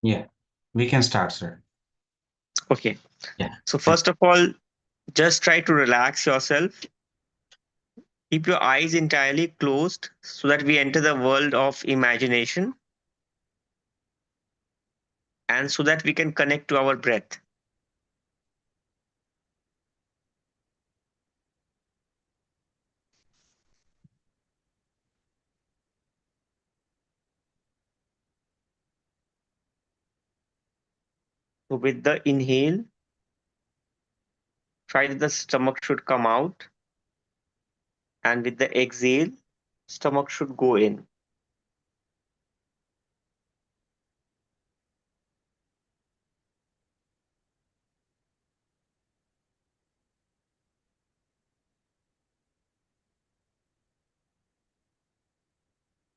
Yeah, we can start, sir. Okay. Yeah. So, first of all, just try to relax yourself. Keep your eyes entirely closed so that we enter the world of imagination and so that we can connect to our breath. So, with the inhale, try that the stomach should come out, and with the exhale, stomach should go in.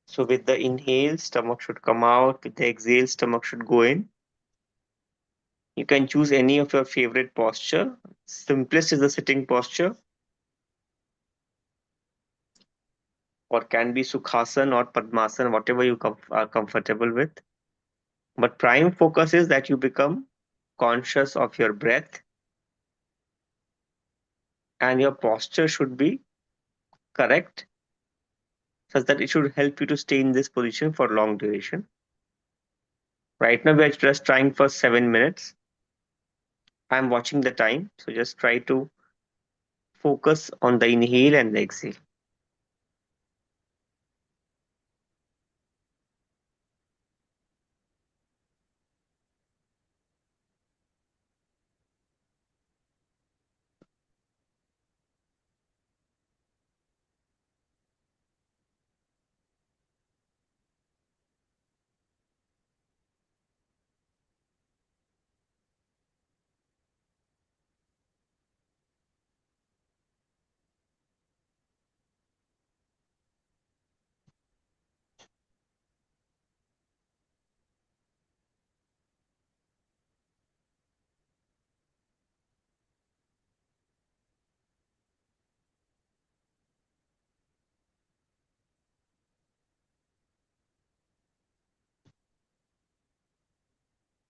So, with the inhale, stomach should come out. With the exhale, stomach should go in. You can choose any of your favorite posture. Simplest is the sitting posture, or can be Sukhasana or Padmasana, whatever you are comfortable with. But prime focus is that you become conscious of your breath, and your posture should be correct such that it should help you to stay in this position for long duration. Right now, we are just trying for 7 minutes. I'm watching the time, so just try to focus on the inhale and the exhale.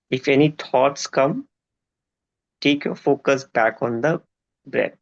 If any thoughts come, take your focus back on the breath.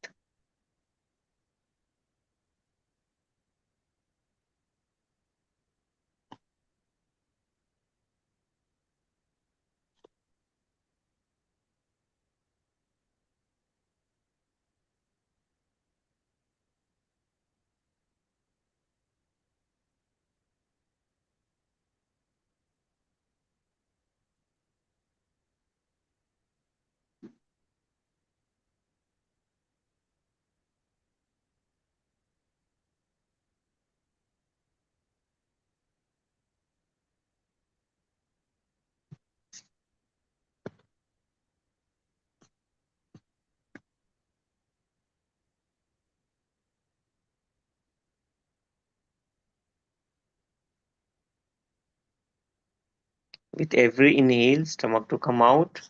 With every inhale, stomach to come out.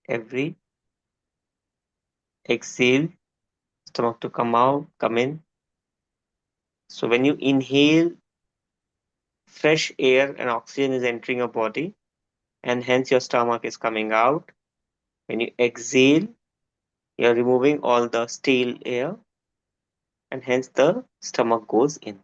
Every exhale, stomach to come out, come in. So when you inhale, fresh air and oxygen is entering your body, and hence your stomach is coming out. When you exhale, you're removing all the stale air, and hence the stomach goes in.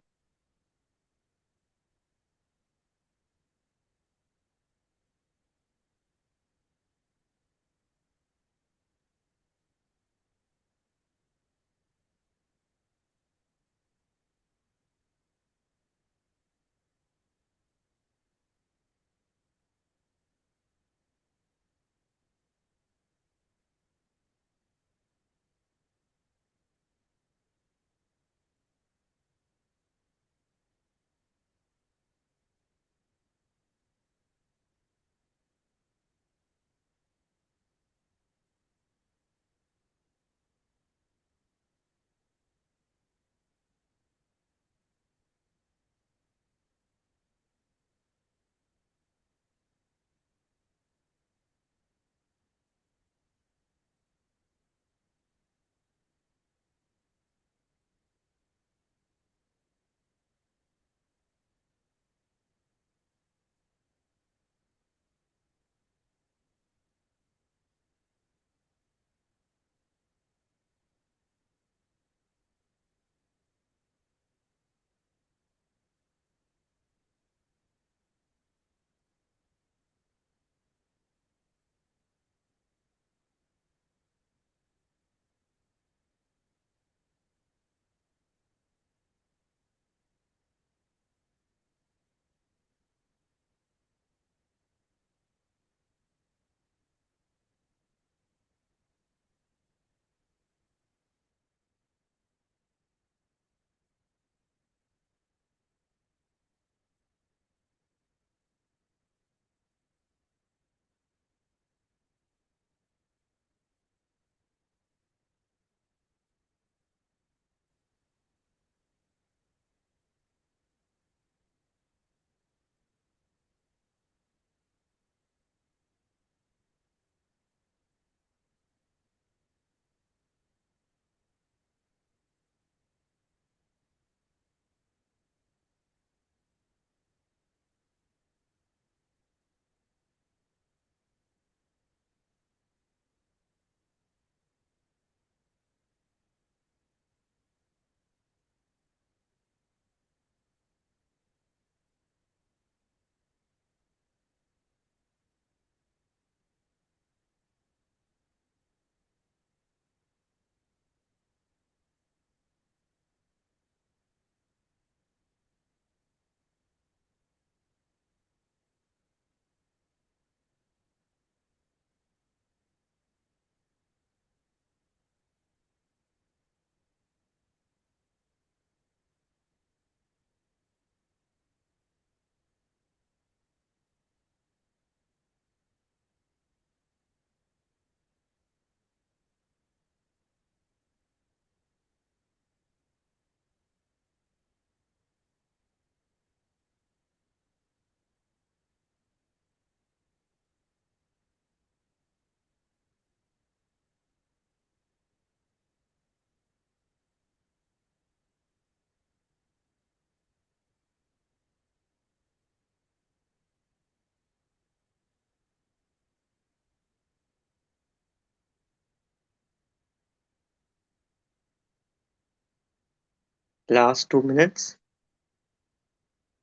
Last 2 minutes.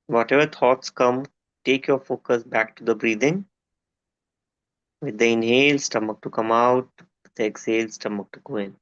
Whatever thoughts come, take your focus back to the breathing. With the inhale, stomach to come out. With the exhale, stomach to go in.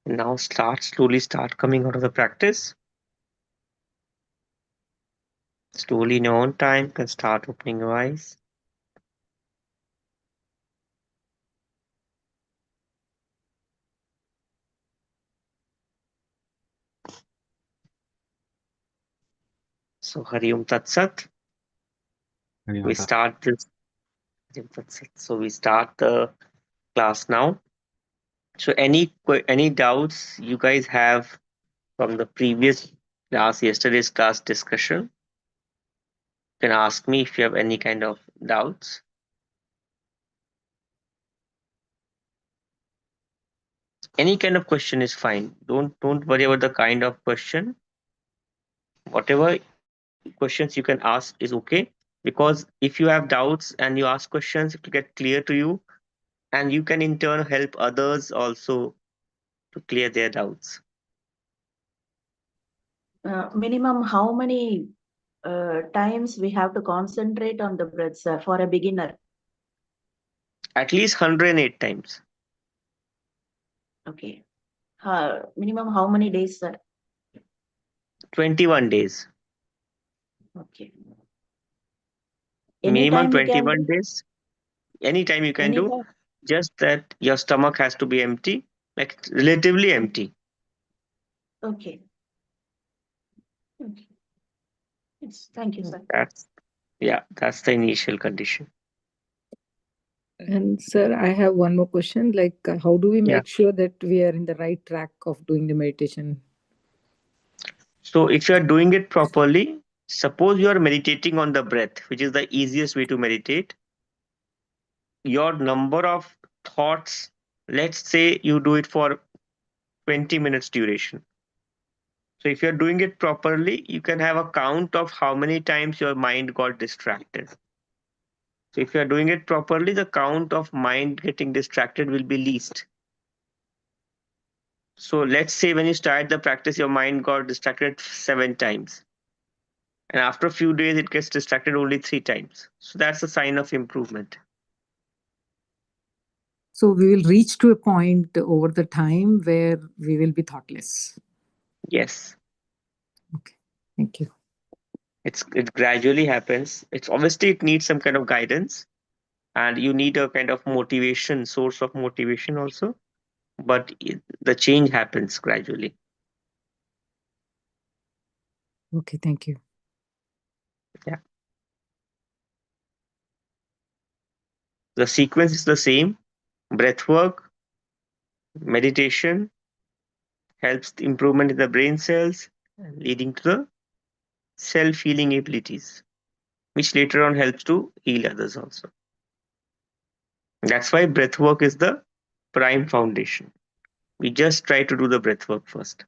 And now slowly start coming out of the practice. Slowly in your own time, you can start opening your eyes. So Hari Om Tat Sat. We Hariom Tat. start this. Hari Om Tat Sat. So we start the class now. So any doubts you guys have from the previous class, yesterday's class discussion, you can ask me if you have any kind of doubts. Any kind of question is fine. Don't worry about the kind of question. Whatever questions you can ask is okay, because if you have doubts and you ask questions, it will get clear to you, and you can in turn help others also to clear their doubts. Minimum how many times we have to concentrate on the breath, sir, for a beginner? At least 108 times. Okay. Minimum how many days, sir? 21 days. Okay. Minimum Anytime we can 21 do? days. Anytime you can do, Anytime? just that your stomach has to be empty, like relatively empty. Okay. Okay. Yes. Thank you, sir. That's the initial condition. And sir, I have one more question. Like, how do we Yeah. make sure that we are in the right track of doing the meditation? So if you are doing it properly, suppose you are meditating on the breath, which is the easiest way to meditate. Your number of thoughts, let's say you do it for 20 minutes duration. So if you're doing it properly, you can have a count of how many times your mind got distracted. So if you're doing it properly, the count of mind getting distracted will be least. So let's say when you start the practice, your mind got distracted 7 times. And after a few days, it gets distracted only 3 times. So that's a sign of improvement. So we will reach to a point over the time where we will be thoughtless. Yes. Thank you. It gradually happens. It's obviously it needs some kind of guidance, and you need a kind of motivation, source of motivation also. But the change happens gradually. Okay, thank you. Yeah. The sequence is the same. Breath work, meditation helps the improvement in the brain cells, leading to the self-healing abilities, which later on helps to heal others also. That's why breath work is the prime foundation. We just try to do the breath work first.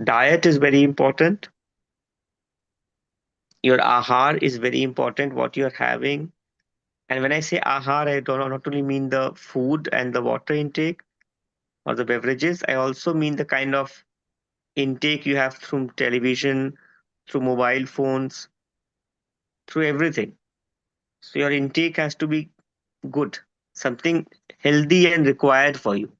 Diet is very important. Your ahar is very important, what you're having. And when I say ahar, I don't not only mean the food and the water intake or the beverages, I also mean the kind of intake you have through television, through mobile phones, through everything. So your intake has to be good, something healthy and required for you.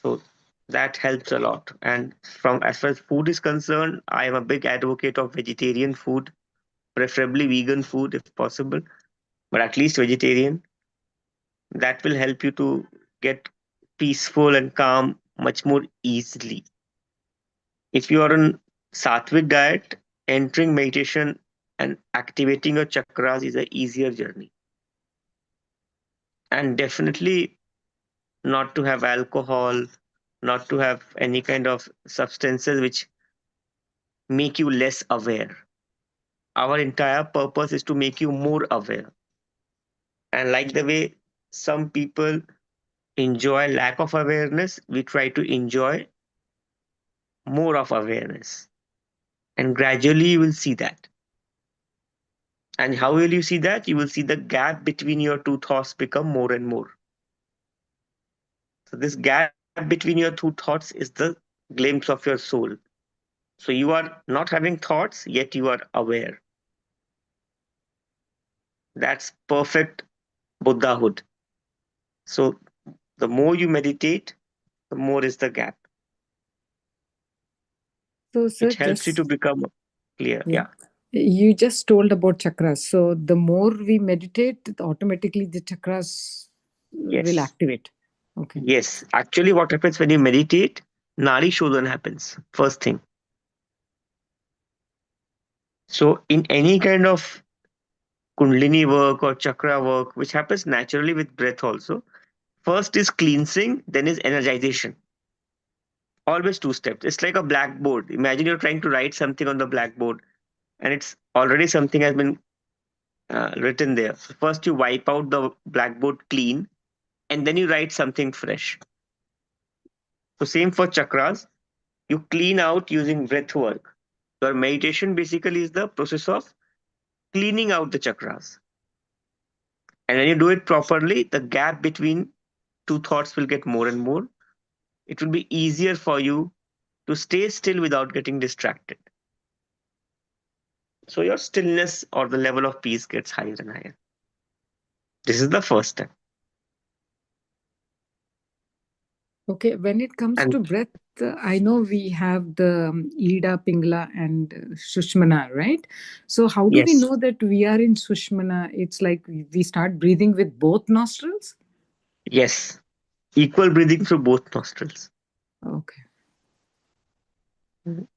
So that helps a lot. And from as far as food is concerned, I am a big advocate of vegetarian food, preferably vegan food if possible, but at least vegetarian. That will help you to get peaceful and calm much more easily. If you are on sattvic diet, entering meditation and activating your chakras is an easier journey. And definitely not to have alcohol, not to have any kind of substances which make you less aware. Our entire purpose is to make you more aware. And like the way some people enjoy lack of awareness, we try to enjoy more of awareness. And gradually you will see that. And how will you see that? You will see the gap between your two thoughts become more and more. So this gap between your two thoughts is the glimpse of your soul. So you are not having thoughts, yet you are aware. That's perfect Buddhahood. So the more you meditate, the more is the gap. So, sir, It helps you to just become clear. yeah, Yeah. you just told about chakras. So, the more we meditate, automatically the chakras will Yes. activate. Okay. Yes. Actually, what happens when you meditate? Nadi Shodhan happens. First thing. So in any kind of Kundalini work or chakra work, which happens naturally with breath also, first is cleansing, then is energization. Always two steps. It's like a blackboard. Imagine you're trying to write something on the blackboard and it's already something has been written there. So first you wipe out the blackboard clean and then you write something fresh. So same for chakras. You clean out using breath work. Your meditation basically is the process of cleaning out the chakras. And when you do it properly, the gap between two thoughts will get more and more. It will be easier for you to stay still without getting distracted. So your stillness or the level of peace gets higher and higher. This is the first step. Okay. When it comes And to breath, I know we have the Ida, Pingla, and Sushmana, right? So, how do we yes, know that we are in Sushmana? It's like we start breathing with both nostrils? yes, equal breathing through both nostrils. Okay.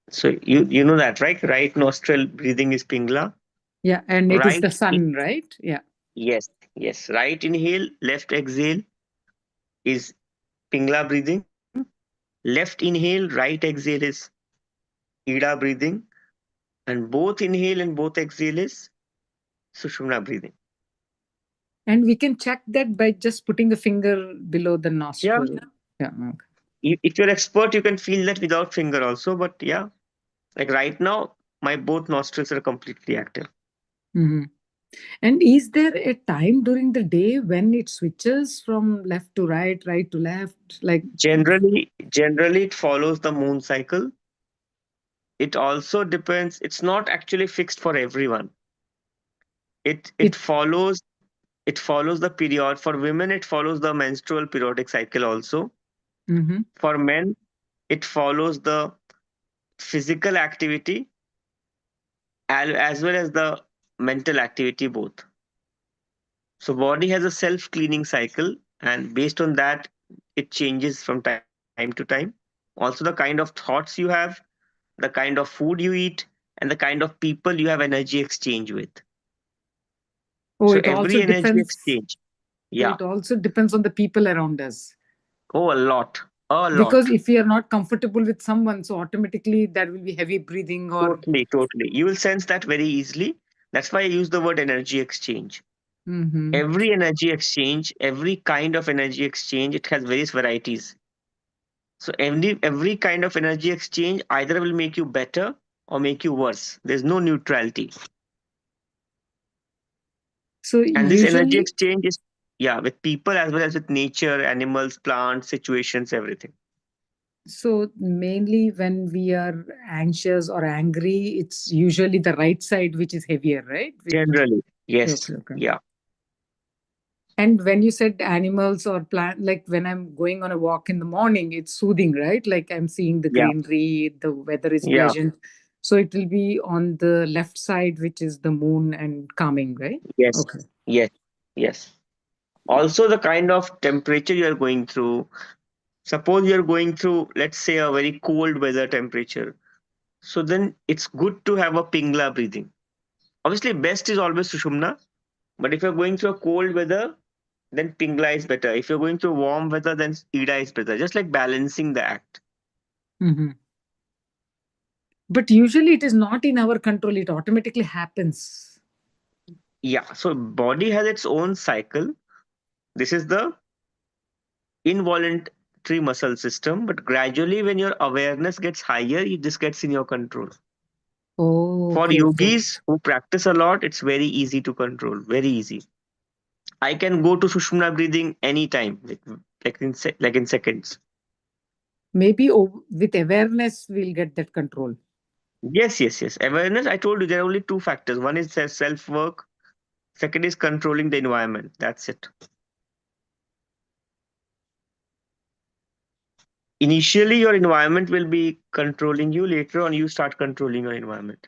So you know that, right? Right nostril breathing is Pingla. Yeah. And it is Right, the sun, right? Yeah. yes, yes. Right inhale, left exhale is Pingla breathing. Left inhale, right exhale is Ida breathing. And both inhale and both exhale is Sushumna breathing. And we can check that by just putting the finger below the Yeah. nostril. Yeah. Okay. If you're expert, you can feel that without finger also. But yeah, like right now, my both nostrils are completely active. Mhm. And is there a time during the day when it switches from left to right, right to left? Like, Generally, it follows the moon cycle. It also depends. It's not actually fixed for everyone. It it follows it follows the period. For women, it follows the menstrual periodic cycle also. Mm-hmm. For men, it follows the physical activity as well as the mental activity both. So body has a self-cleaning cycle, and based on that, it changes from time to time. Also, the kind of thoughts you have, the kind of food you eat, and the kind of people you have energy exchange with. Oh, So it every also energy depends. exchange, So yeah. it also depends on the people around us. Oh, a lot, a Because lot. if we are not comfortable with someone, so automatically there will be heavy breathing or. Totally, totally. You will sense that very easily. That's why I use the word energy exchange. Mm-hmm. Every energy exchange, every kind of energy exchange, it has various varieties. So every kind of energy exchange either will make you better or make you worse. There's no neutrality. So And this energy usually, exchange is, yeah, with people as well as with nature, animals, plants, situations, everything. so mainly when we are anxious or angry, it's usually the right side which is heavier, right? Generally, Okay, yes. okay. Yeah. And when you said animals or plant, like when I'm going on a walk in the morning, it's soothing, right? Like I'm seeing the Yeah. greenery, the weather is Yeah. pleasant. So it will be on the left side, which is the moon and calming, right? Yes. Okay. Yes. Yes. Also, the kind of temperature you are going through. Suppose you're going through, let's say, a very cold weather temperature. So then it's good to have a pingla breathing. Obviously, best is always Sushumna. But if you're going through a cold weather, then pingla is better. If you're going through warm weather, then ida is better. Just like balancing the act. Mm-hmm. But usually it is not in our control, it automatically happens. Yeah. So body has its own cycle. This is the involuntary muscle system. But gradually, when your awareness gets higher, this gets in your control. Oh, For okay, okay. yogis who practice a lot, it's very easy to control. Very easy. I can go to Sushumna breathing anytime, like in seconds. Maybe with awareness, we'll get that control. Yes, yes, yes. Awareness, I told you there are only two factors. One is self work, second is controlling the environment. That's it. Initially, your environment will be controlling you. Later on, you start controlling your environment.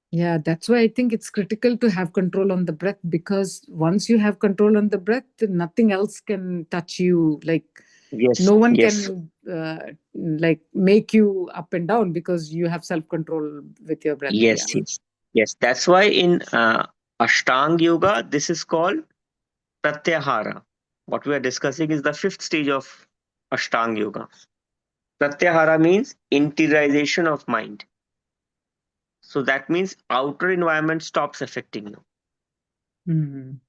Yeah, that's why I think it's critical to have control on the breath, because once you have control on the breath, nothing else can touch you. Like Yes, no one yes, can like make you up and down because you have self control with your breath. Yeah. yes, yes, yes. That's why in Ashtanga Yoga, this is called Pratyahara. What we are discussing is the fifth stage of Ashtanga Yoga. Pratyahara means interiorization of mind. So that means outer environment stops affecting you, Mhm.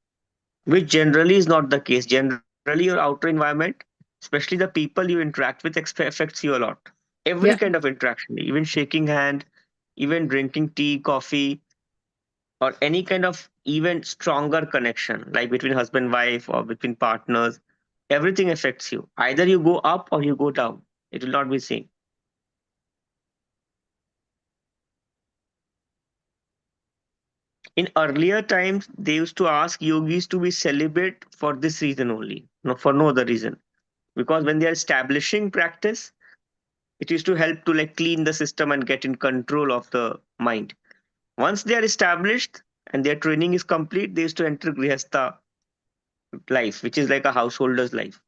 which generally is not the case. Generally, your outer environment, especially the people you interact with, affects you a lot. Every Yeah. kind of interaction, even shaking hand, even drinking tea, coffee, or any kind of even stronger connection, like between husband, wife, or between partners, everything affects you. Either you go up or you go down. It will not be same. In earlier times, they used to ask yogis to be celibate for this reason only, no, for no other reason. Because when they are establishing practice, it used to help to like clean the system and get in control of the mind. Once they are established and their training is complete, they used to enter grihastha life, which is like a householder's life.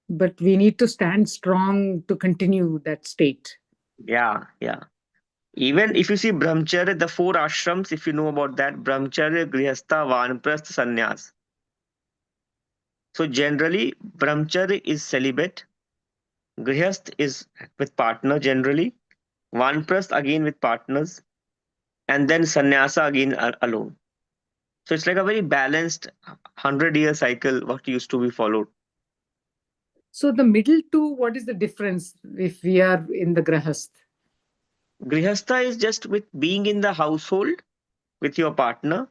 But we need to stand strong to continue that state. Yeah, yeah. Even if you see brahmacharya, the four ashrams, if you know about that, brahmacharya, grihastha, vanprastha, sannyas. So generally, brahmacharya is celibate, grihast is with partner generally, vanprastha again with partners, and then sannyasa again alone. So it's like a very balanced 100-year cycle what used to be followed. So the middle two, what is the difference if we are in the grahast? Grihastha is just with being in the household with your partner.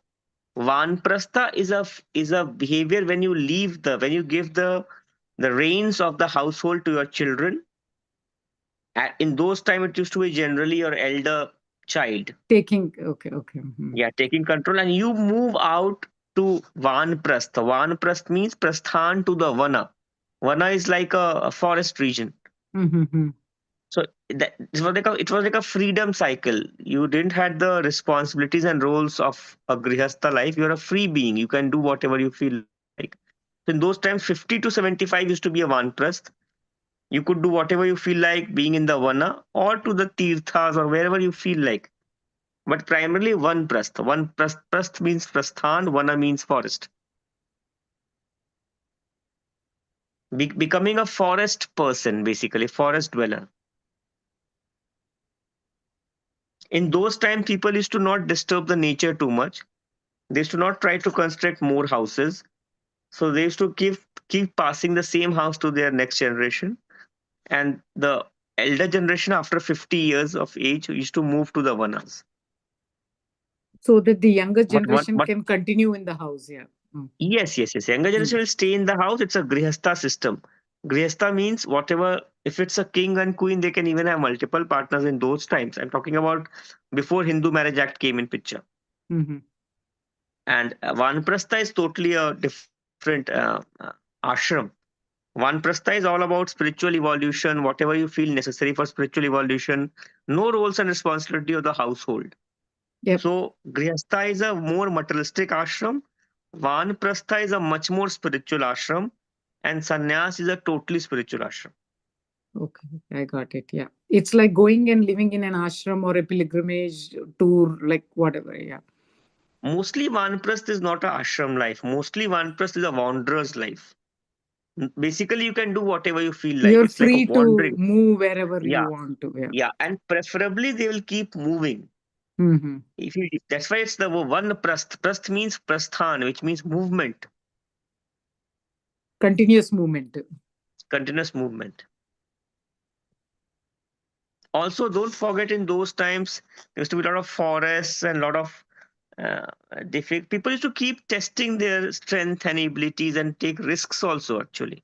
Vanprastha is a behavior when you leave when you give the reins of the household to your children. In those time, it used to be generally your elder child. Taking, okay, okay. Yeah, taking control, and you move out to Vanprastha. Vanprasth means prasthan to the Vana. Vana is like a forest region. Mm-hmm. So it was like a freedom cycle. You didn't had the responsibilities and roles of a grihastha life. You're a free being. You can do whatever you feel like. So in those times, 50 to 75 used to be a vanprasth. You could do whatever you feel like, being in the vana or to the tirthas or wherever you feel like. But primarily one prasth. Prasth means prasthan, vana means forest. Becoming a forest person, basically, forest dweller. In those times, people used to not disturb the nature too much. They used to not try to construct more houses. So they used to keep passing the same house to their next generation. And the elder generation, after 50 years of age, used to move to the vanas. So that the younger But generation can continue in the house. Yeah. Mm. yes. Younger generation will stay in the house. It's a grihastha system. Grihastha means whatever, if it's a king and queen, they can even have multiple partners in those times. I'm talking about before Hindu Marriage Act came in picture. Mm-hmm. And Vanprastha is totally a different ashram. Vanprastha is all about spiritual evolution, whatever you feel necessary for spiritual evolution, no roles and responsibility of the household. Yep. So Grihastha is a more materialistic ashram, Vanprastha is a much more spiritual ashram, and Sannyas is a totally spiritual ashram. Okay, I got it. Yeah. It's like going and living in an ashram or a pilgrimage tour, like whatever. Yeah. Mostly Vanprastha is not a ashram life. Mostly Vanprastha is a wanderer's life. Basically, you can do whatever you feel like. You're It's like a free to wandering. move wherever you Yeah, want to. Yeah. yeah, and preferably they will keep moving. Mm-hmm. That's why it's the one prasth. Prasth means prasthan, which means movement, Continuous movement. continuous movement. Also, don't forget in those times there used to be a lot of forests and a lot of uh, people used to keep testing their strength and abilities and take risks also. Actually,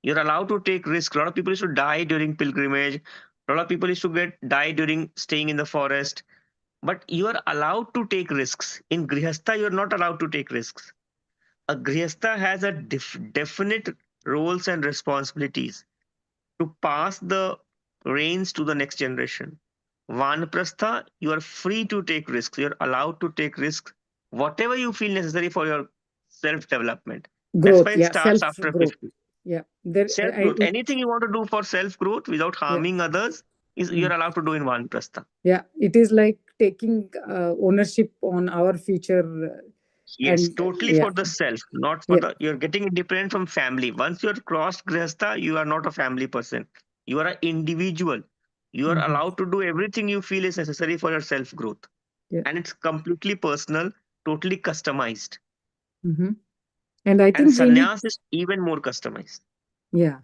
you're allowed to take risks. A lot of people used to die during pilgrimage. A lot of people used to die during staying in the forest. But you are allowed to take risks. In Grihastha, you're not allowed to take risks. A Grihastha has a definite roles and responsibilities to pass the reins to the next generation. Vanprastha, you are free to take risks. You're allowed to take risks, whatever you feel necessary for your self development. That's why Growth. it Yeah. starts Self after growth. 50. Yeah. There. Self I. growth. Anything you want to do for self growth without Yeah. harming others is Mm. you're allowed to do in Vanprastha. Yeah. It is like taking ownership on our future, Yes, and totally yeah. for the self, not for Yeah. the. You're getting independent from family. Once you're crossed Grihastha, you are not a family person. You are an individual. You are Mm-hmm. allowed to do everything you feel is necessary for your self growth. Yeah. And it's completely personal, totally customized. Mm-hmm. And I And think we need. sannyas is even more customized. Yeah.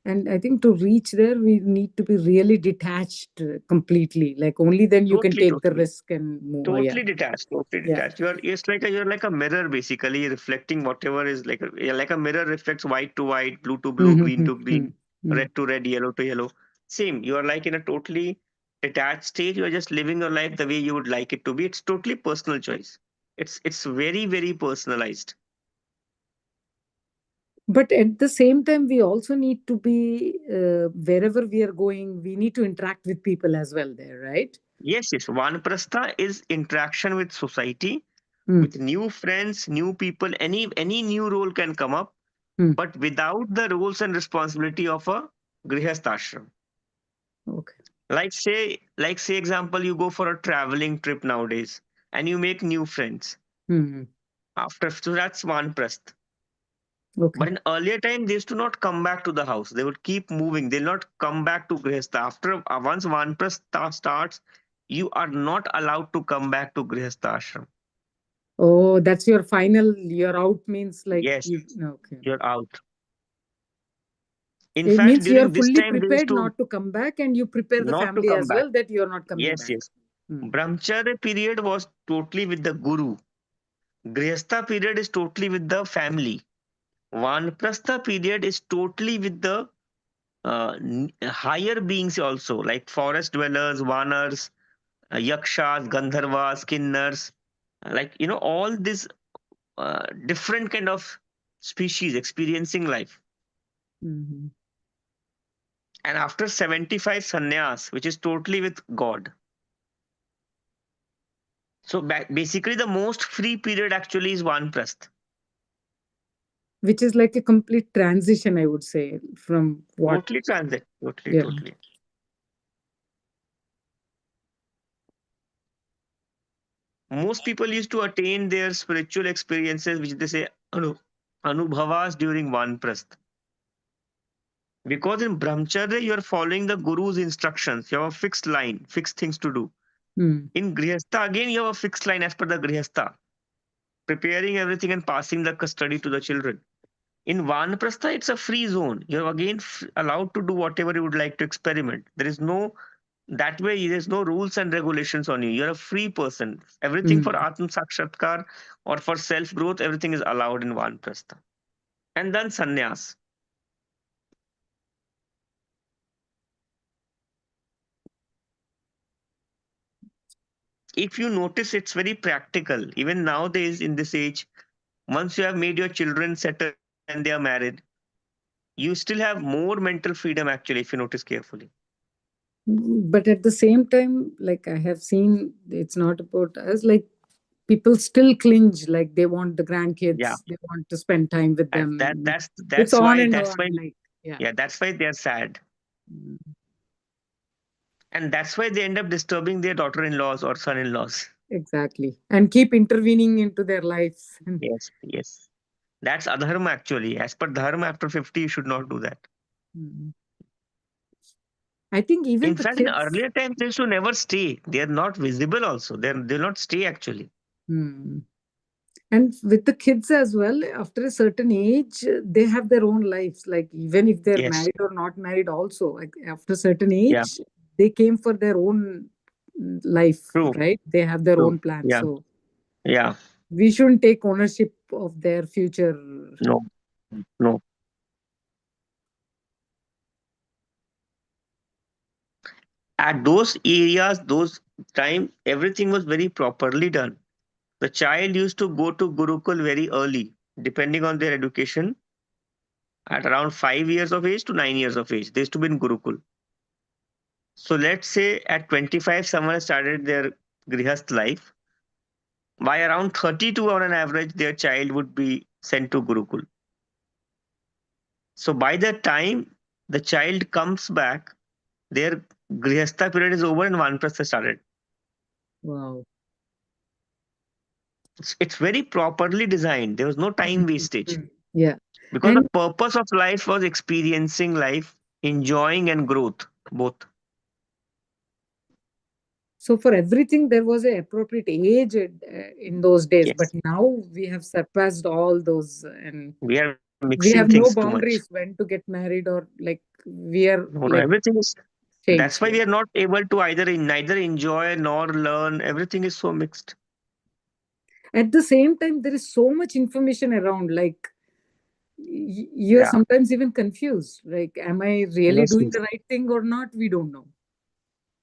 And I think to reach there, we need to be really detached completely. Like only then you can Totally, take the totally. risk and move. Oh, yeah. Totally detached, totally Yeah. detached. You're like a mirror basically reflecting whatever is like a mirror reflects white to white, blue to blue, green Mm-hmm. to green, Mm-hmm. red to red, yellow to yellow. Same. You are like in a totally detached state. You are just living your life the way you would like it to be. It's totally personal choice. It's very, very personalized. But at the same time, we also need to be wherever we are going, we need to interact with people as well there, right? Yes. Vanaprastha is interaction with society, Mm. with new friends, new people. Any new role can come up, Mm. but without the roles and responsibility of a grihastha. Okay. Like say example, you go for a traveling trip nowadays and you make new friends. Mm. So that's Vanprasth. Okay. But in earlier time, they used to not come back to the house. They would keep moving. They'll not come back to Grihastha. After once Vanprastha starts, you are not allowed to come back to Grihastha ashram. Oh, that's your final, you're out means like Yes, you, okay. you're out. In It fact, means you're during this fully time, they used prepared to not to come back and you prepare the not to family come as back. well that you're not coming Yes, back. yes. Mm. Brahmacharya period was totally with the guru. Grihastha period is totally with the family. Vanprastha period is totally with the higher beings also, like forest dwellers, vanars, yakshas, gandharvas, kinnars, like all these different kind of species experiencing life. Mhm. And after 75 sannyas, which is totally with God. So basically, the most free period actually is Vanprasth. Which is like a complete transition, I would say, from what, Totally transit. Totally, yeah. totally. Most people used to attain their spiritual experiences, which they say anubhavas during Vanprasth. Because in Brahmacharya, you are following the Guru's instructions. You have a fixed line, fixed things to do. Hmm. In Grihastha, again, you have a fixed line as per the Grihastha, preparing everything and passing the custody to the children. In Vanaprastha, it's a free zone. You're again allowed to do whatever you would like to experiment. There is no, that way, there's no rules and regulations on you. You're a free person. Everything for Hmm. Atma Sakshatkar or for self growth, everything is allowed in Vanaprastha. And then sannyas. If you notice, it's very practical. Even nowadays, in this age, once you have made your children settled and they are married, you still have more mental freedom actually, if you notice carefully. But at the same time, like I have seen, it's not about us. Like people still clinge, like they want the Yeah, grandkids, they want to spend time with that, that them. that's It's that's on why and that's on. why Like, yeah. yeah, that's why they're sad, Mm. and that's why they end up disturbing their daughter-in-laws or son-in-laws. Exactly. And keep intervening into their lives. Yes, yes, that's adharma actually. As per dharma, after 50, you should not do that. Mm. I think even In the fact, in kids. earlier times, they should never stay. They are not visible. Also, they'll not stay actually. Hmm. And with the kids as well, after a certain age, they have their own lives. Like even if they're Yes, married or not married, also like after a certain yeah, age, they came for their own life, true, right? They have their true, own plan. yeah, So yeah, we shouldn't take ownership of their future. no, no. At those areas, those time, everything was very properly done. The child used to go to Gurukul very early, depending on their education, at around 5 years of age to 9 years of age. They used to be in Gurukul. So let's say at 25, someone started their Grihast life. By around 32 on an average, their child would be sent to Gurukul. So by the time the child comes back, their Grihastha period is over and Vanprastha started. Wow. It's very properly designed. There was no time wastage. Mhm. Yeah. Because the And purpose of life was experiencing life, enjoying and growth, both. so for everything, there was a appropriate age in those days. But Yes. now we have surpassed all those, and We are we mixing have no things too much. boundaries when to get married, or like we are No, no, like everything is. That's changed. why Yeah. we are not able to neither enjoy nor learn. Everything is so mixed. At the same time, there is so much information around. Like you're Yeah. sometimes even confused. Like, am I really Yes, doing yes. the right thing or not? We don't know.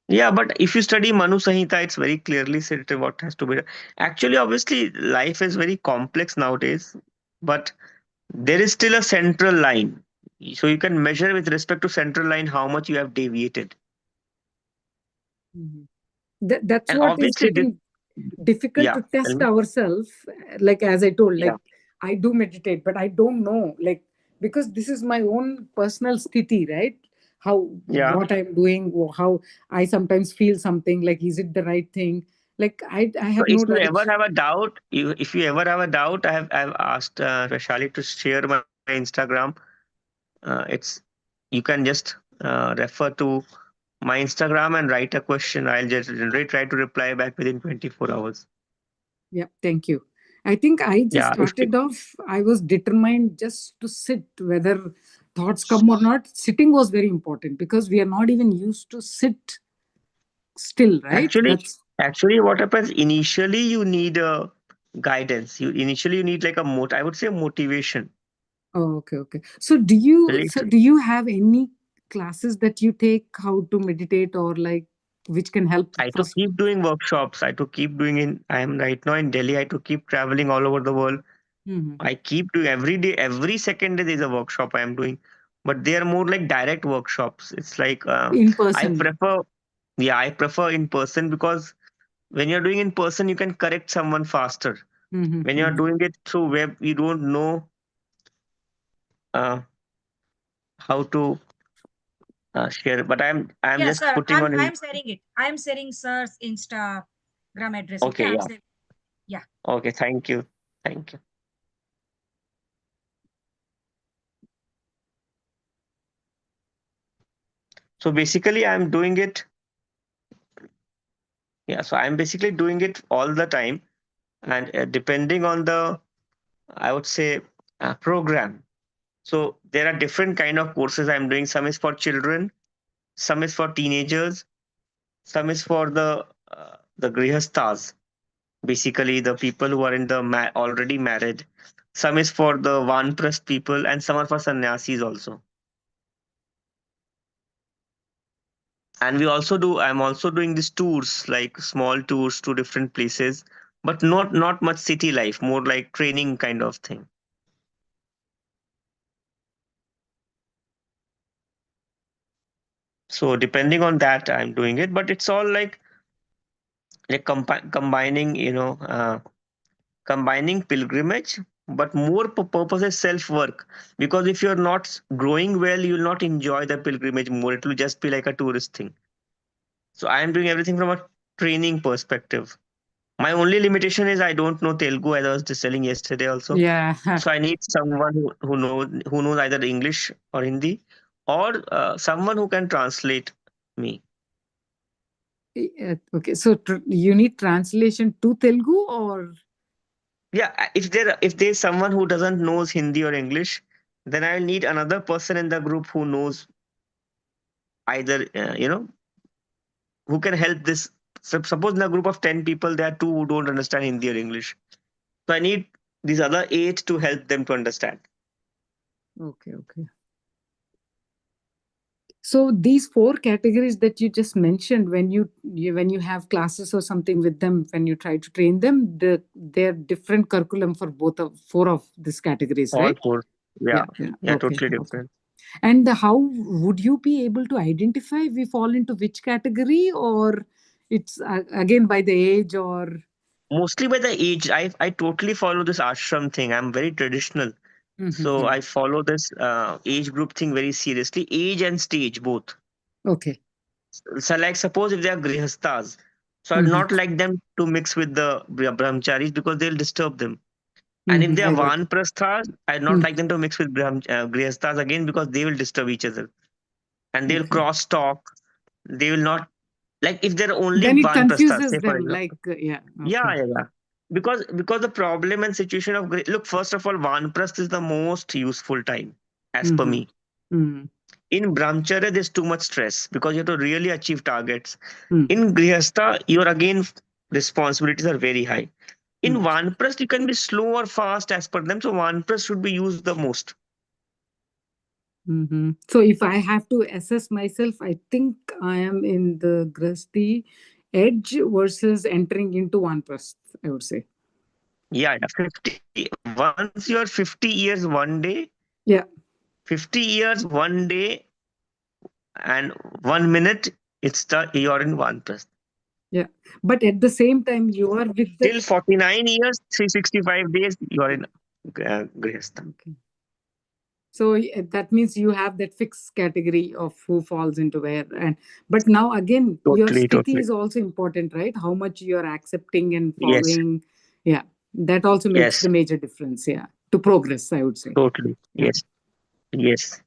Yeah, but if you study Manu Sanhita, it's very clearly said what has to be done. Actually, obviously, life is very complex nowadays, but there is still a central line. So you can measure with respect to central line how much you have deviated. Mhm. That's And what is obviously, this, getting difficult yeah, to tell test me. ourselves. Like as I told, Yeah, like I do meditate, but I don't know, like because this is my own personal sthiti, right? How yeah. what I'm doing, or how I sometimes feel something, like is it the right thing? Like I So have if no you ever direction. have a doubt, if you ever have a doubt, I've asked Vaishali to share my Instagram. It's you can just refer to my Instagram and write a question. I'll just generally try to reply back within 24 hours. Yeah, thank you. I think I just Yeah, if you, started off, I was determined just to sit, whether thoughts come or not. Sitting was very important because we are not even used to sit still, right? actually That's actually what happens initially, you need a guidance. You need like a I would say motivation. oh, okay, okay. So do you Really, so do you have any classes that you take how to meditate, or like which can help I for. to keep doing workshops. I to keep doing in. I am right now in Delhi. I to keep traveling all over the world. Mhm. I keep doing every day, every second day. There's a workshop I am doing, but they are more like direct workshops. It's like In I person. prefer. Yeah, I prefer in person because when you're doing in person, you can correct someone faster. Mhm, When you're mhm. doing it through web, you don't know uh, how to share. But I'm Yeah, just sir. putting on. I'm sharing it. I'm sharing sir's Instagram address. Okay, Okay, I'm yeah. sharing. Yeah. Okay, thank you. Thank you. So basically, I'm doing it. Yeah, so I'm basically doing it all the time, and depending on the, I would say, program. So there are different kind of courses I'm doing. Some is for children, some is for teenagers, some is for the grihastas, basically the people who are in the already married. Some is for the vanprasth people, and some are for sannyasis also. And I'm also doing these tours, like small tours to different places, but not much city life, more like training kind of thing. So depending on that, I'm doing it, but it's all like combining, combining pilgrimage, but more purpose is self work. Because if you're not growing well, you'll not enjoy the pilgrimage more. It will just be like a tourist thing. So I am doing everything from a training perspective. My only limitation is I don't know Telugu, as I was just telling yesterday also. Yeah. So I need someone who knows either English or Hindi, or someone who can translate me. Okay, so you need translation to Telugu or? Yeah, if there's someone who doesn't knows Hindi or English, then I'll need another person in the group who knows either who can help this. So suppose in a group of 10 people there are two who don't understand Hindi or English, so I need these other eight to help them to understand. Okay, okay. So these four categories that you just mentioned, when you have classes or something with them, when you try to train them, they're different curriculum for both of four of these categories, All right? four. Yeah, Yeah. yeah, Okay, totally okay. different. And how would you be able to identify we fall into which category, or it's again by the age, or? Mostly by the age. I totally follow this ashram thing. I'm very traditional. So Yeah. I follow this age group thing very seriously. Age and stage both. Okay. So like suppose if they are grihastas, so I'd Mhm. not like them to mix with the brahmacharis because they'll disturb them. And if they are I got it. vanprasthas, I'd not Mm. like them to mix with grihastas again because they will disturb each other. And they'll Okay. cross talk. They will not, like if they're only Then it vanprasthas, confuses say for them, like example. yeah. Yeah, Okay. yeah, yeah. Because the problem and situation of look, first of all, vanprasth is the most useful time, as per Mm-hmm. me. Mm. In brahmacharya, there's too much stress because you have to really achieve targets. Mm. In grihastha, your again responsibilities are very high. In Mm. vanprasth, you can be slow or fast as per them. So vanprasth should be used the most. Mm-hmm. So if I have to assess myself, I think I am in the Grasti edge versus entering into one press, I would say. Yeah, yeah. 50. Once you're 50 years one day, Yeah. 50 years one day and 1 minute, you're in vanprasth. Yeah. But at the same time, you are with the. Till 49 years, 365 days, you're in grihastha. Okay. So that means you have that fixed category of who falls into where. And but now again, your Totally, sthiti totally. is also important, right? How much you are accepting and Yes, following. Yeah. That also makes yes, the major difference. Yeah. To progress, I would say. totally. Yeah. Yes, yes.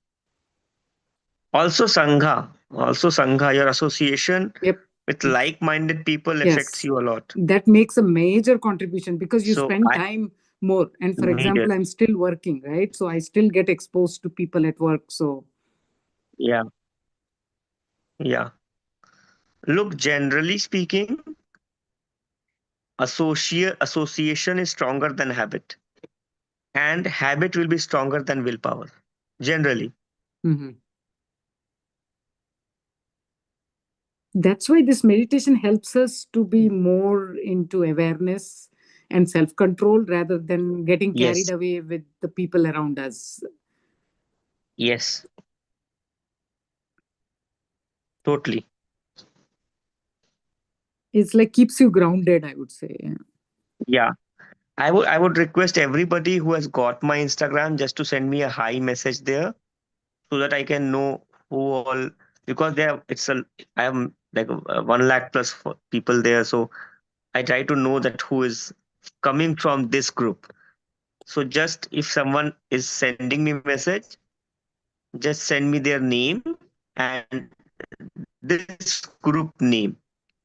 Also Sangha, your association Yep. with like-minded people affects Yes. you a lot. That makes a major contribution because you So spend I time more. And for needed, example, I'm still working, right? So I still get exposed to people at work. So. yeah, yeah. Look, generally speaking, association is stronger than habit, and habit will be stronger than willpower. Generally, Mhm. That's why this meditation helps us to be more into awareness and self-control rather than getting carried Yes, away with the people around us. yes, totally. It's like keeps you grounded, I would say. Yeah. I would request everybody who has got my Instagram just to send me a hi message there so that I can know who all, because there it's a I am like 1 lakh plus people there, so I try to know that who is coming from this group. So just if someone is sending me message, just send me their name and this group name.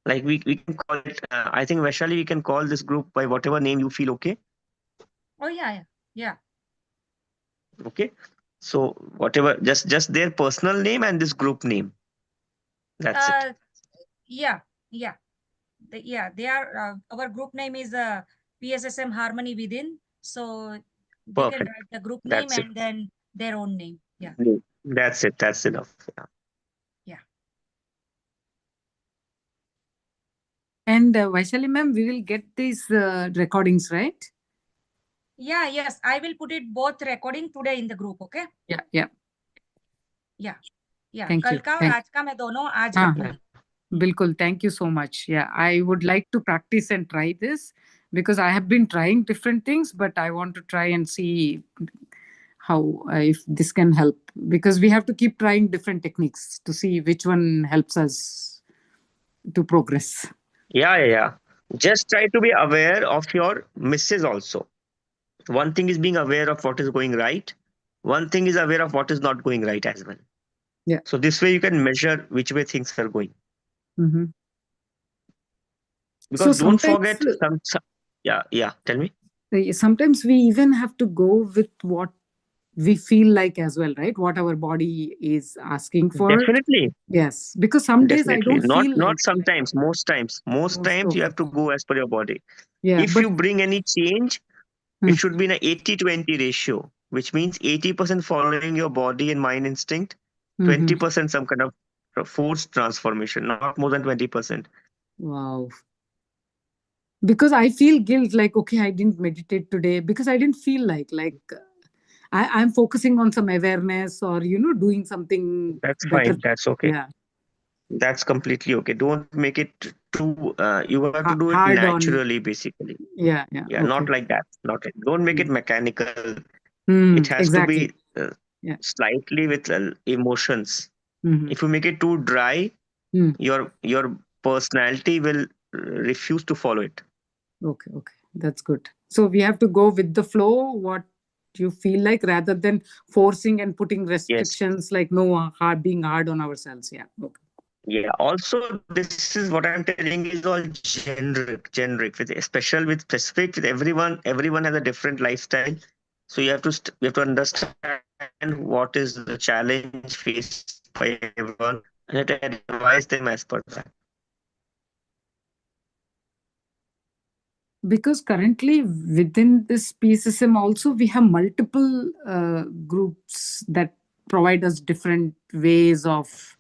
Like we can call it. I think Vaishali, we can call this group by whatever name you feel okay. Oh, yeah, yeah. Okay. So whatever, just their personal name and this group name. That's it. Yeah. Yeah, yeah. They are, our group name is PSSM Harmony Within. So they can Perfect. write the group name That's it. and then their own name. Yeah, That's it. That's enough. Yeah. yeah. And Vaishali ma'am, we will get these recordings, right? Yeah, yes. I will put it both recording today in the group, okay? Yeah, yeah. Yeah, yeah. Thank कल you. का और आज का मैं दोनों आज हाँ, रखूंगी. Bilkul, thank you so much. Yeah, I would like to practice and try this because I have been trying different things, but I want to try and see how if this can help because we have to keep trying different techniques to see which one helps us to progress. Yeah. Just try to be aware of your misses also. One thing is being aware of what is going right. One thing is aware of what is not going right as well. Yeah. So this way you can measure which way things are going. Mm-hmm. Because So don't sometimes, forget yeah. Tell me. sometimes we even have to go with what we feel like as well, right? What our body is asking for. Definitely. Yes, because some days I Definitely. don't feel Not like sometimes, most times. Most most times of you have to go as per your body. yeah, If but you bring any change, it should be in a 80-20 ratio, which means 80% following your body and mind instinct, Mhm. 20% some kind of forced transformation, not more than 20%. Wow. Because I feel guilt, like, okay, I didn't meditate today because I didn't feel I'm focusing on some awareness or, doing something That's better. fine. That's okay. Yeah. That's completely okay. Don't make it too, you have to do it Hard on. naturally, basically. Yeah. Yeah, Okay. not like that. Don't make it mechanical. It has to Exactly. be Yeah. slightly with emotions. Mhm. If you make it too dry, Mm. your personality will refuse to follow it. Okay. That's good. So we have to go with the flow, what you feel like, rather than forcing and putting Yes. restrictions like no being hard on ourselves. Yeah. Okay. Yeah. Also, this is what I'm telling is all generic with special with specific with everyone. Everyone has a different lifestyle, so you have to understand what is the challenge faced by everyone, and you have to advise them as per that. Because currently within this PSSM also we have multiple groups that provide us different ways of,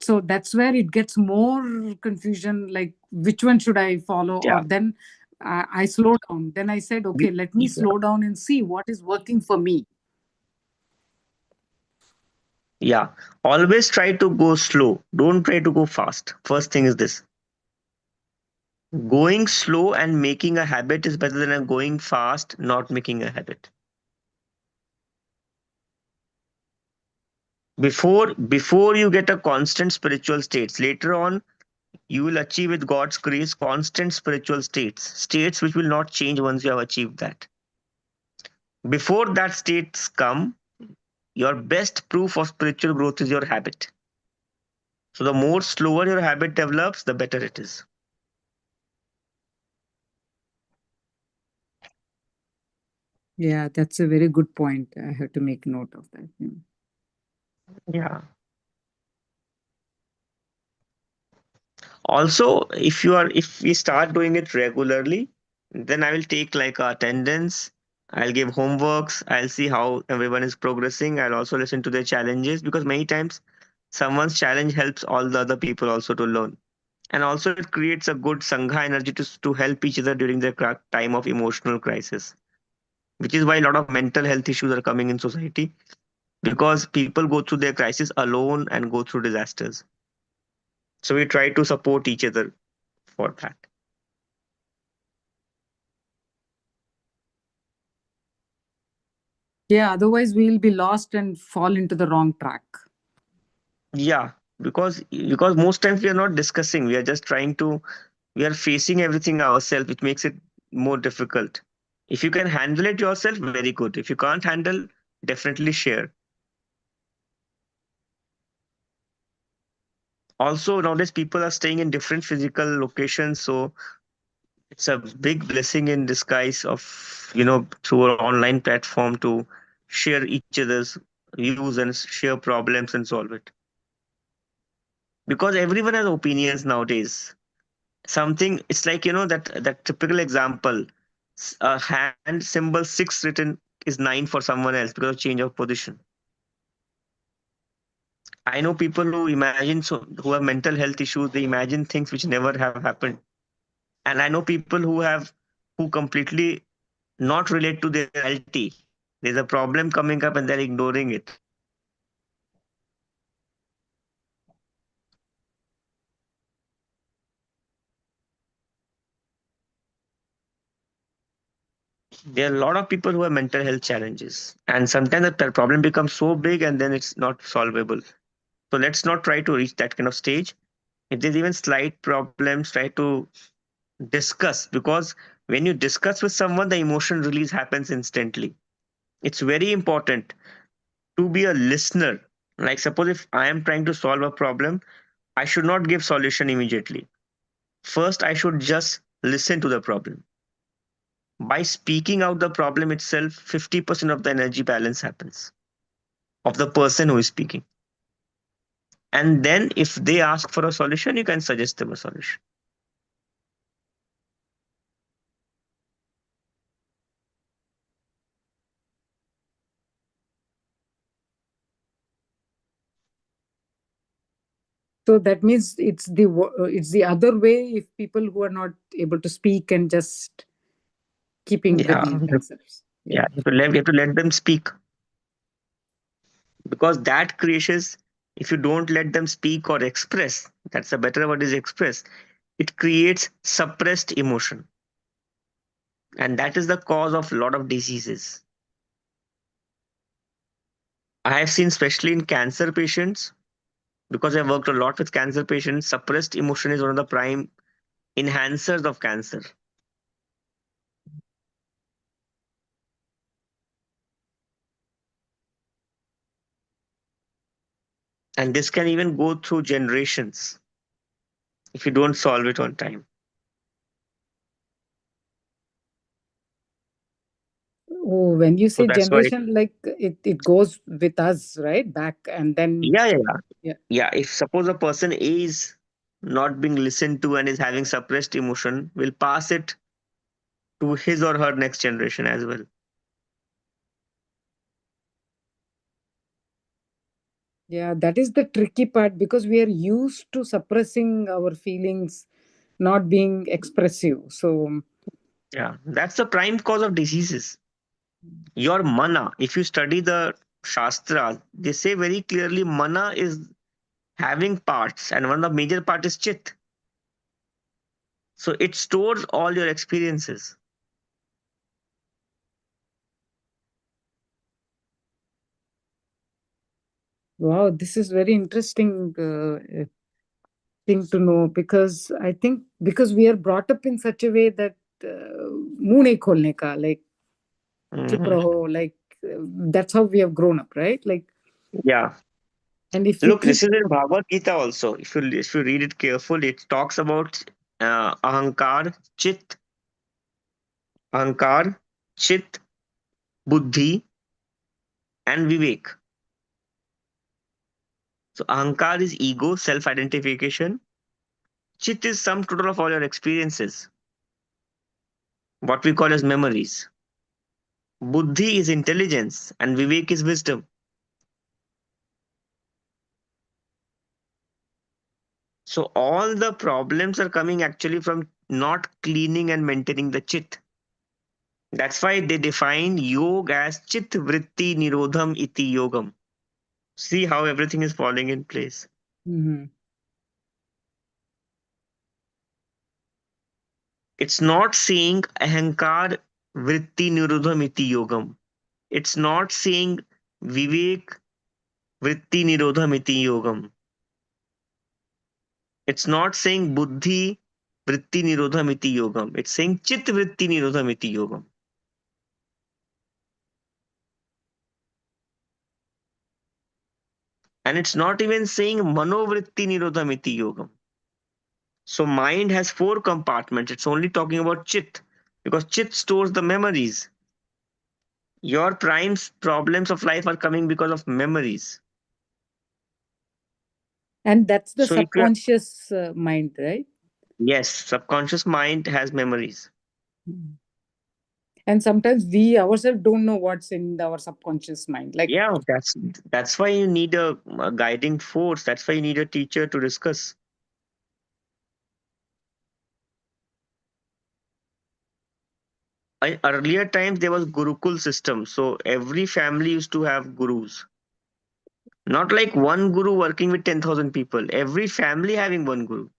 so that's where it gets more confusion, like which one should I follow, or Yeah. then I slow down, then I said, okay, let me slow down and see what is working for me. Yeah. Always try to go slow. Don't try to go fast. First thing is this. Going slow and making a habit is better than going fast, not making a habit. Before you get a constant spiritual states, later on you will achieve with God's grace constant spiritual states which will not change once you have achieved that. Before that states come, your best proof of spiritual growth is your habit. So the more slower your habit develops, the better it is. Yeah, that's a very good point. I have to make note of that. Yeah. Also, if we start doing it regularly, then I will take like attendance. I'll give homeworks. I'll see how everyone is progressing. I'll also listen to their challenges because many times Someone's challenge helps all the other people also to learn. And also it creates a good sangha energy to help each other during the time of emotional crisis, which is why a lot of mental health issues are coming in society, because people go through their crisis alone and go through disasters. So we try to support each other for that. Yeah, otherwise we'll be lost and fall into the wrong track. Yeah, because most times we are not discussing, we are just trying to, we are facing everything ourselves, which makes it more difficult. If you can handle it yourself, very good. If you can't handle, definitely share. Also, nowadays people are staying in different physical locations, so it's a big blessing in disguise of, through an online platform to share each other's views and share problems and solve it. Because everyone has opinions nowadays. Something, it's like, that typical example, a hand symbol 6 written is 9 for someone else because of change of position. I know people who imagine, so who have mental health issues, they imagine things which never have happened. And I know people who completely not relate to their reality. There's a problem coming up and they're ignoring it. There are a lot of people who have mental health challenges, and sometimes the problem becomes so big and then it's not solvable. So let's not try to reach that kind of stage. If there's even slight problems, try to discuss, because when you discuss with someone, the emotion release happens instantly. It's very important to be a listener. Like, suppose if I am trying to solve a problem, I should not give solution immediately. First, I should just listen to the problem. By speaking out the problem itself, 50% of the energy balance happens of the person who is speaking. And then if they ask for a solution, you can suggest them a solution. So that means it's the other way if people who are not able to speak and just keeping Yeah, within themselves. yeah. Yeah. You have to let them speak, because that creates. If you don't let them speak or express, that's a better word is express. It creates suppressed emotion, and that is the cause of a lot of diseases. I have seen, especially in cancer patients, because I've worked a lot with cancer patients, suppressed emotion is one of the prime enhancers of cancer. And this can even go through generations if you don't solve it on time. Oh, when you So say that's why, generation, like it goes with us, right? Back and then, yeah, yeah, yeah. yeah. Yeah, if suppose a person A is not being listened to and is having suppressed emotion, will pass it to his or her next generation as well. Yeah, that is the tricky part because we are used to suppressing our feelings, not being expressive. So, Yeah, that's the prime cause of diseases. Your mana, if you study the Shastras, they say very clearly mana is having parts, and one of the major part is chit. So it stores all your experiences. wow, this is very interesting thing to know because I think because we are brought up in such a way that मुंह नहीं खोलने का, like चुप Mhm. रहो, like that's how we have grown up, right? Like, Yeah. and if you Look, keep this is in Bhagavad Gita also. If you read it carefully, it talks about ahankar, chit, buddhi, and vivek. So ahankar is ego, self-identification. Chit is sum total of all your experiences, what we call as memories. Buddhi is intelligence, and vivek is wisdom. So all the problems are coming actually from not cleaning and maintaining the chit. That's why they define yoga as chit vritti nirodham iti yogam. See how everything is falling in place. Mm-hmm. It's not saying ahankar vritti nirodham iti yogam. It's not saying vivek vritti nirodham iti yogam. It's not saying buddhi vritti nirodham iti yogam. It's saying chit vritti nirodham iti yogam. And it's not even saying manovritti nirodham iti yogam. So mind has four compartments. It's only talking about chit because chit stores the memories. Your prime problems of life are coming because of memories. And that's the So if you are, subconscious mind, right? yes, subconscious mind has memories. Mm. And sometimes we ourselves don't know what's in our subconscious mind. Like, Yeah, that's why you need a guiding force. That's why you need a teacher to discuss. Earlier times there was Gurukul system, so every family used to have gurus. Not like one guru working with 10,000 people. Every family having one guru.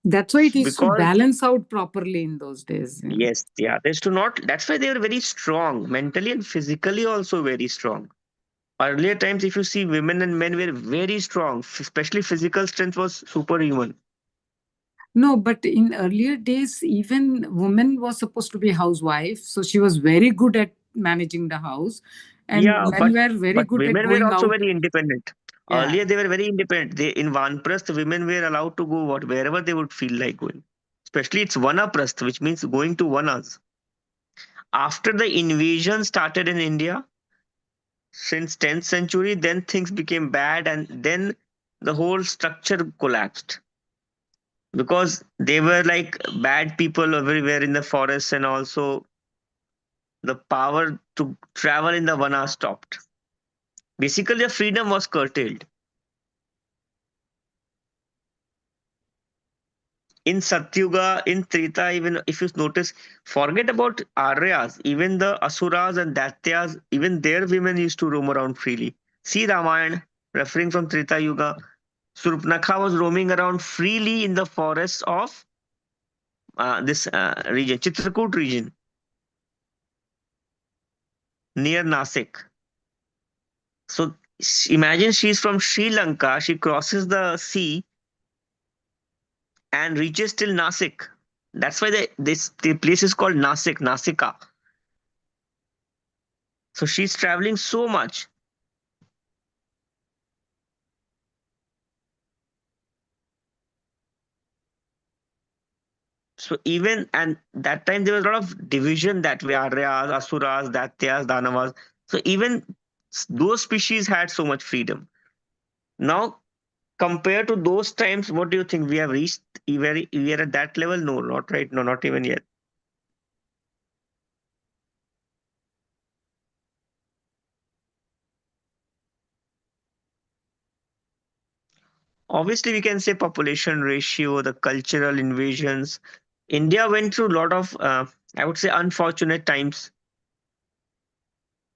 that's why it used to Because balance out properly in those days. Yeah. yes, yeah, there's to not. That's why they were very strong, mentally and physically also very strong. Earlier times, if you see, women and men were very strong, especially physical strength was superhuman. No, but in earlier days, even woman was supposed to be a housewife. So she was very good at managing the house. And Yeah, men were very but good at women were going also out. very independent. Yeah. Earlier, they were very independent. They in Vanprasth, women were allowed to go wherever they would feel like going. Especially it's Vanaprasth, which means going to Vanas. After the invasion started in India, since 10th century, then things became bad, and then the whole structure collapsed because they were like bad people everywhere in the forest, and also the power to travel in the Vana stopped. Basically, the freedom was curtailed. In Satyuga, in Treta, even if you notice, forget about Aryas, even the Asuras and Daityas, even their women used to roam around freely. See Ramayana, referring from Treta Yuga, Surpnakha was roaming around freely in the forests of this region, Chitrakoot region, near Nasik. So imagine she's from Sri Lanka, she crosses the sea and reaches till Nasik. That's why the place is called Nasik, Nasika. So she's traveling so much. So even and that time there was a lot of division that way, Aryas, Asuras, Daityas, Danavas. So even those species had so much freedom. Now compared to those times, what do you think we have reached? We are at that level? No, not right. No, not even yet. Obviously, we can say population ratio, the cultural invasions. India went through a lot of, I would say, unfortunate times.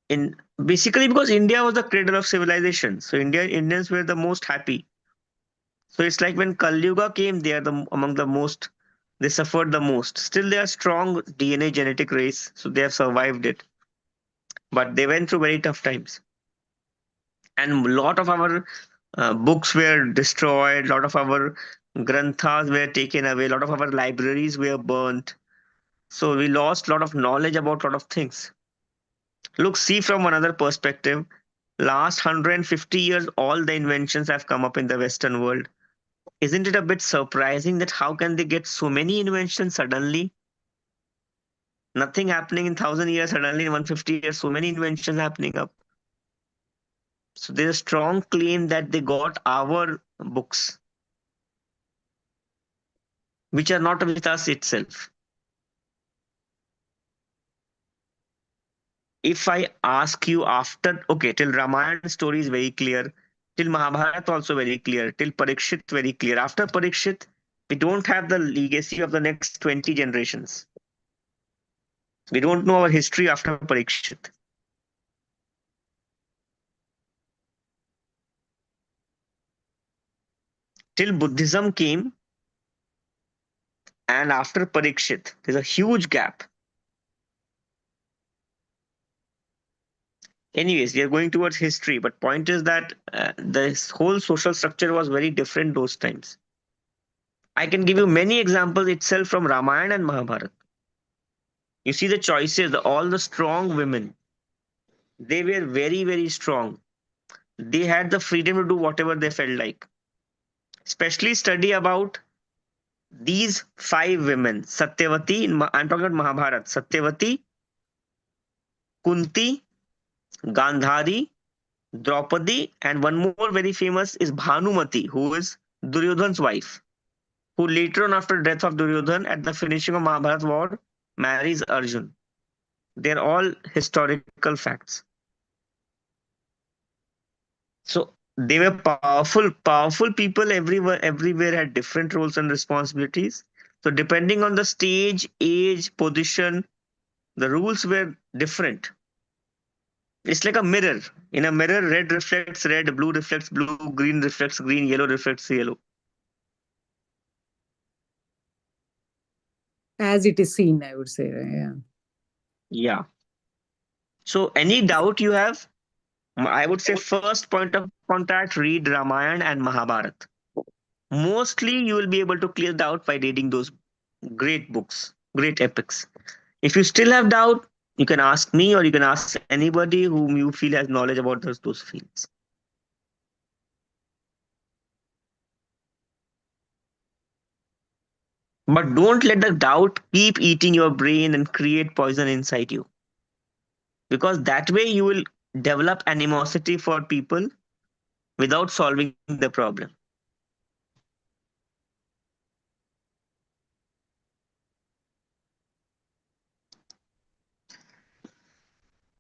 In basically because India was the cradle of civilization, so Indians were the most happy. So it's like when Kali Yuga came, they are among the most. They suffered the most. Still, they are strong DNA genetic race, so they have survived it. But they went through very tough times, and a lot of our books were destroyed. A lot of our granthas were taken away. A lot of our libraries were burnt. So we lost a lot of knowledge about a lot of things. Look, see from another perspective. Last 150 years, all the inventions have come up in the Western world. Isn't it a bit surprising that how can they get so many inventions suddenly? Nothing happening in 1,000 years, suddenly in 150 years, so many inventions happening up. So there's a strong claim that they got our books, which are not with us itself. if I ask you after, okay, till Ramayana story is very clear, till Mahabharata also very clear, till Parikshit very clear. After Parikshit, we don't have the legacy of the next 20 generations. We don't know our history after Parikshit. Till Buddhism came, and after Parikshit, there's a huge gap. Anyways, we are going towards history, but point is that this whole social structure was very different those times. I can give you many examples itself from Ramayana and Mahabharata. You see the choices, all the strong women, they were very, very strong. They had the freedom to do whatever they felt like. Especially study about these 5 women. Satyavati, I'm talking about Mahabharata. Satyavati, Kunti, Gandhari, Draupadi, and one more very famous is Bhanumati, who is Duryodhan's wife, who later on, after death of Duryodhan at the finishing of Mahabharata war, marries Arjun. They're all historical facts. So they were powerful people everywhere had different roles and responsibilities. So depending on the stage, age, position, the rules were different. It's like a mirror. In a mirror, red reflects red, blue reflects blue, green reflects green, yellow reflects yellow. As it is seen, I would say. Yeah. Yeah. So any doubt you have, I would say first point of contact, read Ramayana and Mahabharata. Mostly you will be able to clear doubt by reading those great books, great epics. If you still have doubt, you can ask me or you can ask anybody whom you feel has knowledge about those fields. But don't let the doubt keep eating your brain and create poison inside you. Because that way you will develop animosity for people without solving the problem.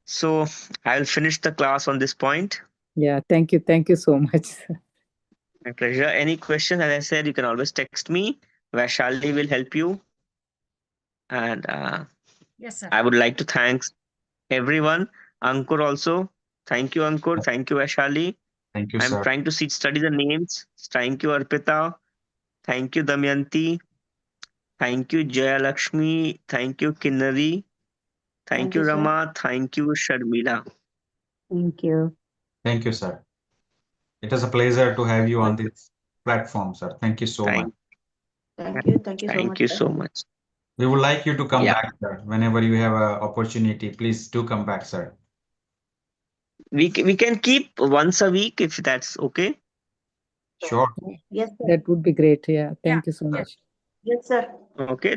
So I'll finish the class on this point. Yeah. Thank you. Thank you so much. My pleasure. Any questions, as I said, you can always text me. Vaishali will help you. And Yes, sir. I would like to thank everyone. Ankur also. Thank you, Ankur. Thank you, Vaishali. Thank you, I'm sir. trying to study the names. Thank you, Arpita. Thank you, Damyanti. Thank you, Jayalakshmi. Thank you, Kinnari. Thank you, sir. Rama. Thank you, Sharmila. Thank you. Thank you, sir. It is a pleasure to have you on this platform, sir. Thank you so much. Thank, Thank you. Thank you so thank much, you sir. so much. We would like you to come Yeah. back, sir. Whenever you have an opportunity, please do come back, sir. We can keep once a week if that's okay. Sure. Yes, sir. That would be great. Yeah. Thank you so yeah. much. Yes, sir. Okay,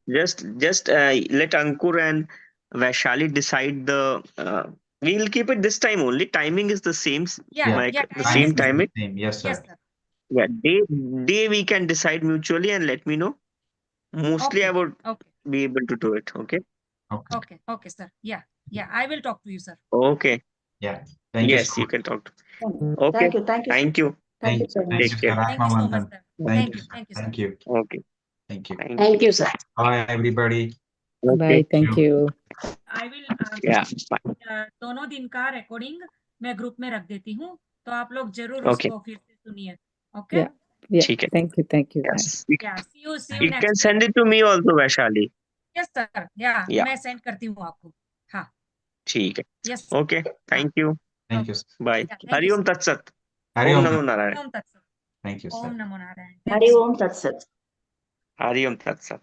just let Ankur and Vaishali decide the. We'll keep it this time only. Timing is the same, Yeah, like yeah, the timing same is the timing. Same. Yes, Yes, sir. sir. Yeah, day we can decide mutually and let me know. Mostly, Okay. I would Okay. be able to do it. Okay. Okay. Okay. Okay, sir. Yeah. Yeah. I will talk to you, sir. Okay. Yeah. Thank you Yes, so you much. can talk to. Thank you. Okay. Thank you. Thank you. Thank you. Thank you so much. Thank you, Take sir. care. Thank you so much, Atmanandan. sir. Thank Thank you, you. sir. Thank you, sir. Thank you. Okay. Thank you. Thank you. sir. Bye, everybody. Okay. Bye. Thank you. I will Yeah. Bye. दोनों दिन का recording मैं group में रख देती हूँ, तो आप लोग जरूर Okay. उसको फिर से सुनिए. ओके? Yeah. Yeah. ठीक है. Thank you. Thank you. Bye. Yes. Yeah. See you You next can week. send it to me also, Vaishali. Yes, sir. Yeah. Yeah. मैं सेंड करती हूँ आपको. हाँ. ठीक है. Yes. Okay. Thank you. Thank you, sir. Bye. Yeah, thank Hari you, Om sir. Tat Sat. Hari Om Om. Namo Narayan. Om Tat Sat. Thank you, sir. Om Namo Narayan. Thank Hari you, sir. Om Tat Sat. Hari Om Tat Sat.